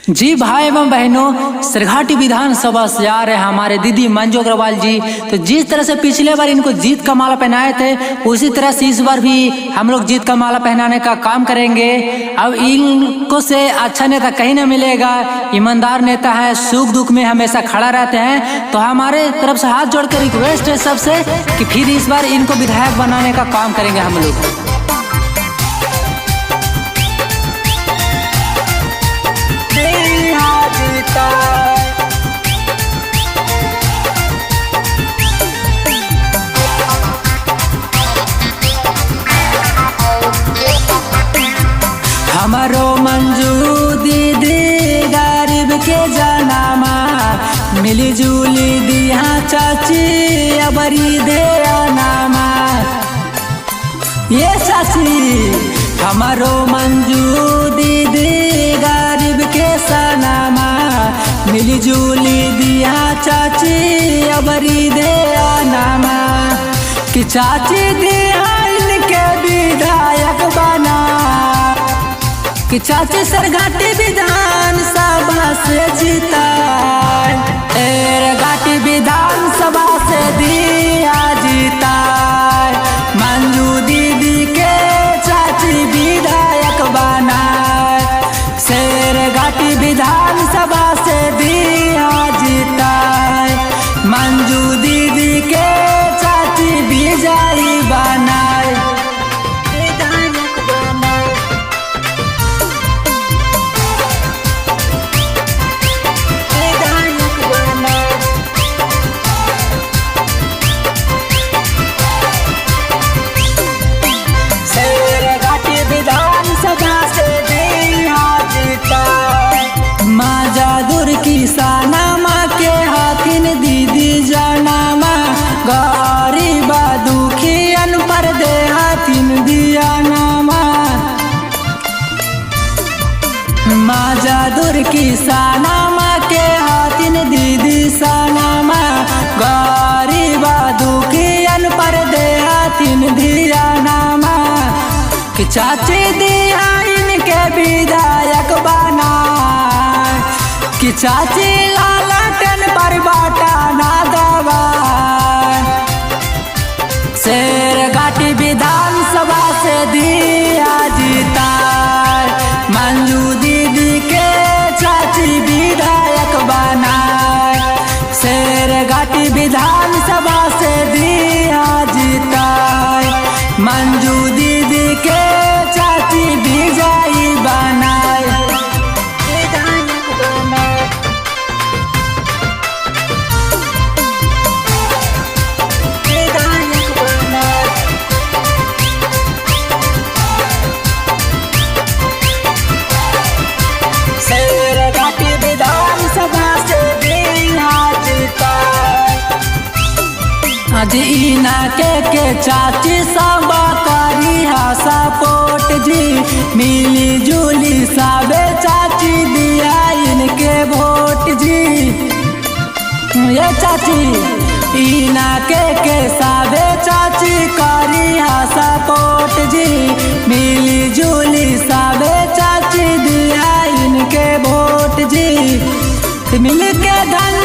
जी भाई एवं बहनों, सरघाटी विधानसभा से आ रहे हमारे दीदी मंजू अग्रवाल जी। तो जिस तरह से पिछले बार इनको जीत का माला पहनाए थे, उसी तरह से इस बार भी हम लोग जीत का माला पहनाने का काम करेंगे। अब इनको से अच्छा नेता कहीं नहीं मिलेगा। ईमानदार नेता है, सुख दुख में हमेशा खड़ा रहते हैं। तो हमारे तरफ से हाथ जोड़कर रिक्वेस्ट है सबसे कि फिर इस बार इनको विधायक बनाने का काम करेंगे हम लोग। हमारो मंजू दीदी गरीब के जनामा, मिली जुली दिया चाची अबरी दे नामा। ये चाची हमारो मंजू दीदी गरीब के सनामा, मिली जुली दिया चाची अबरी दे नामा। कि चाची दिया इनके विधायक बना, कि चाची सरघाटी विधान सभा से जीता, घाटी विधान सभा से दिया जीता। मंजू दीदी के चाची विधायक बना, घाटी विधान सभा से दिया जीता। मंजू दीदी के चाची विजयी बनाए। किसाना माँ के हाथिन दीदी जनामा, गरीबा दुखियन पर दे हाथिन दिया नामा। माँ जादुर किसाना माँ के हाथिन दीदी सनामा, गरीबा दुखियन पर दे हाथिन दिया नामा। कि चाची दिया इनके विधायक बना, कि चाची लालटेन पर बाटा ना दवा। घाटी विधान सभा से दिया जीता। मंजू दीदी के चाची विधायक बना, घाटी विधान सभा से दिया जीता। मंजू दीदी के चाची विजयी बनाए। आज इना के चाची सब करी सपोर्ट जी, मिली जुली सबे चाची दिया इनके वोट जी। ये चाची इना के सबे चाची करी सपोर्ट जी, मिली जुली सबे चाची दिया इनके वोट जी। मिल के धन